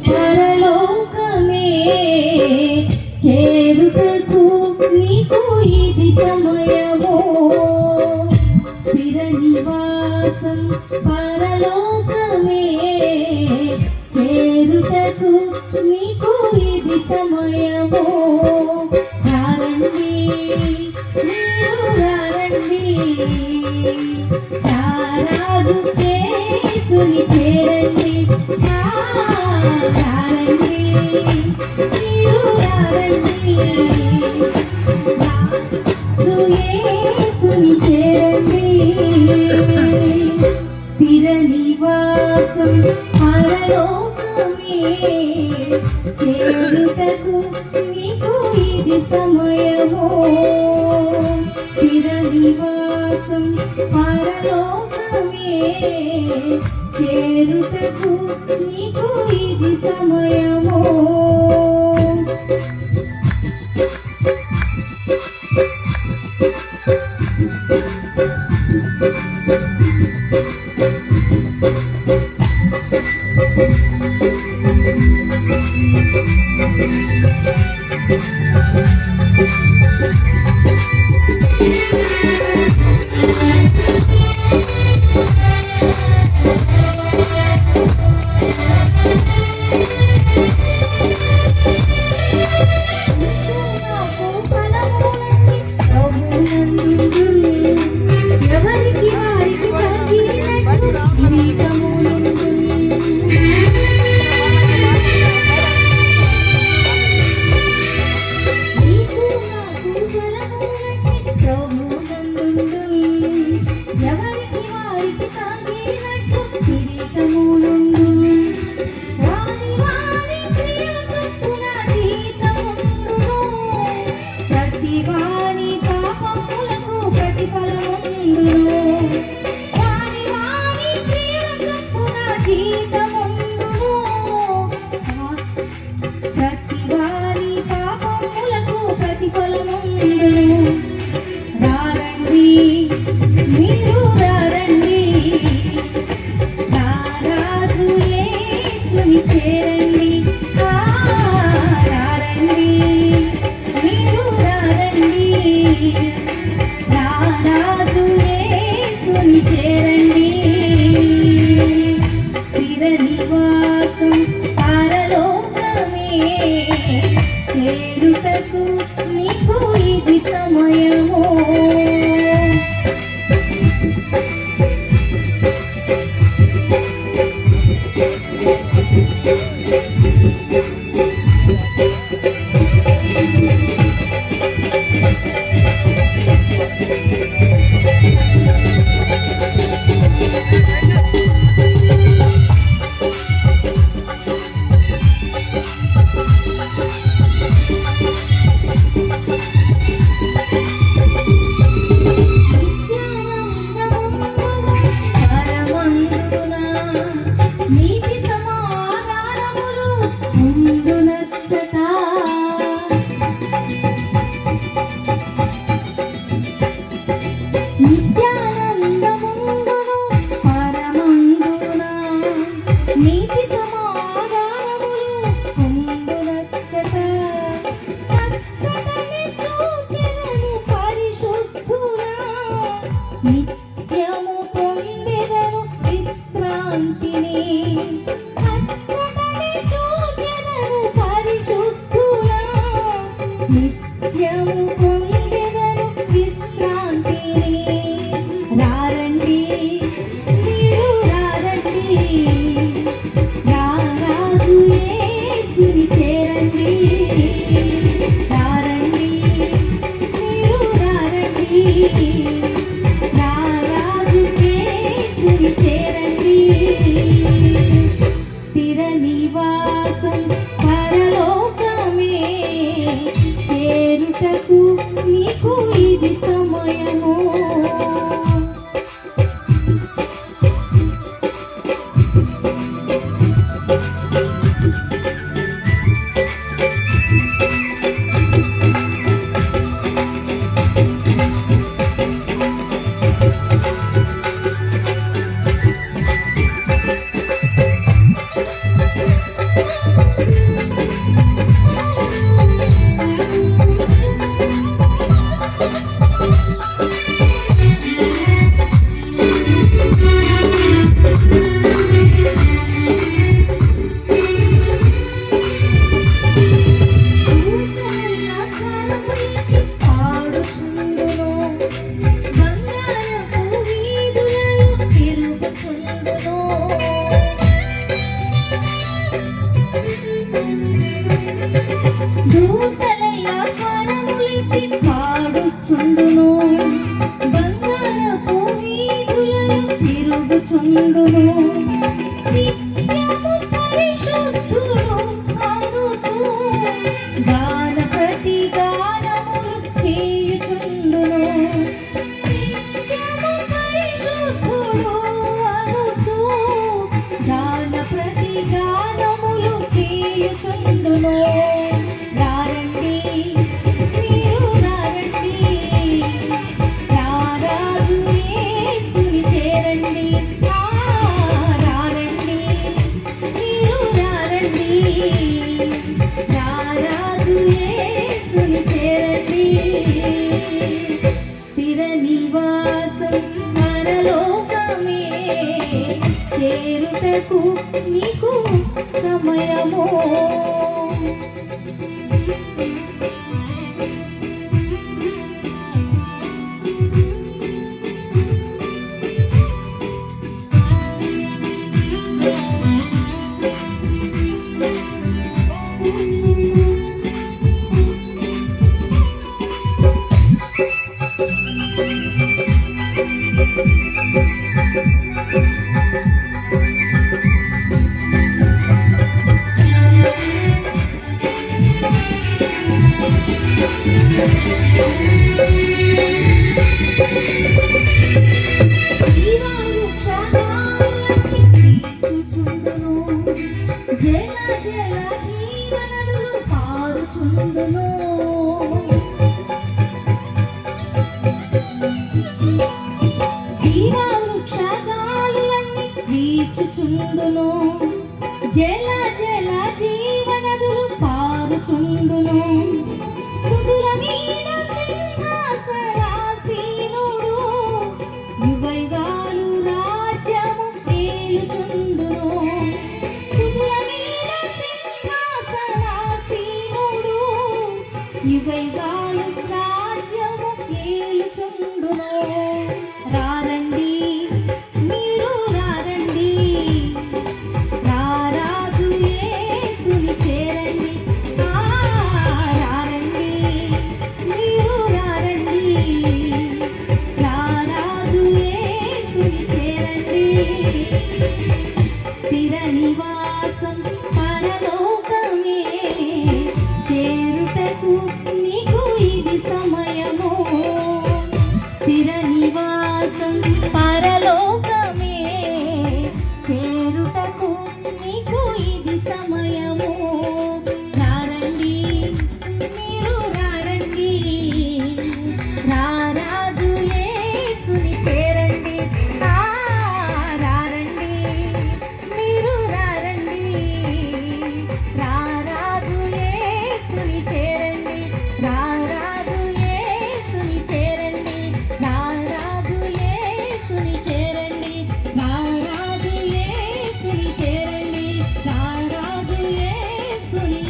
పరలోకమే చేరుటకు నీకు ఇది సమయము. స్థిర నివాసం పరలోకమే చేరుటకు నీకు ఇది సమయము. రారండి మీరు రారండి, రారాజు యేసుని చేరండి. రారండి మీరు రారండి, రాజు యేసుని చేరండి. స్థిర నివాసం పరలోకమే చేరుటకు నీకు ఇది సమయము. స్థిర నివాసం పరలోకమే చేరుటకు నీకు ఇది సమయము. ఎవరికి వారికి తగినట్టు కిరీటములుండును. నీకు నాకు బలముగట్టి ప్రభువునందుండును. ఎవరికి వారికి తగినట్టు కిరీటములుండును. వారి వారి క్రియ చొప్పున జీతముండును. ప్రతి వారి పాపములకు ప్రతిఫలముండును. వారి వారి క్రియల చొప్పున జీతముండును. ప్రతి వారి పాపములకు ప్రతిఫలముండును. రారండి మీరు రారండి, రారాజు యేసుని చేరండి. రారండి మీరు రారండి, రారాజు యేసుని చేరండి. స్థిర నివాసం పరలోకమే చేరుటకు నీకు ఇది సమయము. నీతి సమాధానములు ఉండునచ్చట. నిత్యానందముండును పరమందున, నీతి సమాధానములు ఉండునచ్చట. పచ్చని చూచెదను పరిశుద్ధుడా, నిత్యము పొందెదను విశ్రాంతిని. నీకు సమయము. చుండును జల జల జీవనదులు పారుచుండును. స్తుతుల మీద సింహాసనాసీనుడు యుగయుగాలు రాజ్యము ఏలుచుండును. స్తుతుల మీద సింహాసనాసీనుడు యుగయుగాలు రాజ్యము ఏలుచుండును. రారండి మీరు రారండి, రారాజు యేసుని చేరండి. రారండి మీరు రారండి, రారాజు యేసుని చేరండి. స్థిర నివాసం పరలోకమే చేరుటకు నీకు ఇది సమయము. స్థిర నివాసం పరలోకమే చేరుటకు నీకు ఇది సమయము. రారండి మీరు రారండి, రారాజు యేసుని చేరండి. రారండి మీరు రారండి, రారాజు యేసుని చేరండి. రారాజు యేసుని చేరండి, రారాజు యేసుని చేరండి, రారాజు యేసుని చేరండి, రారాజు యేసుని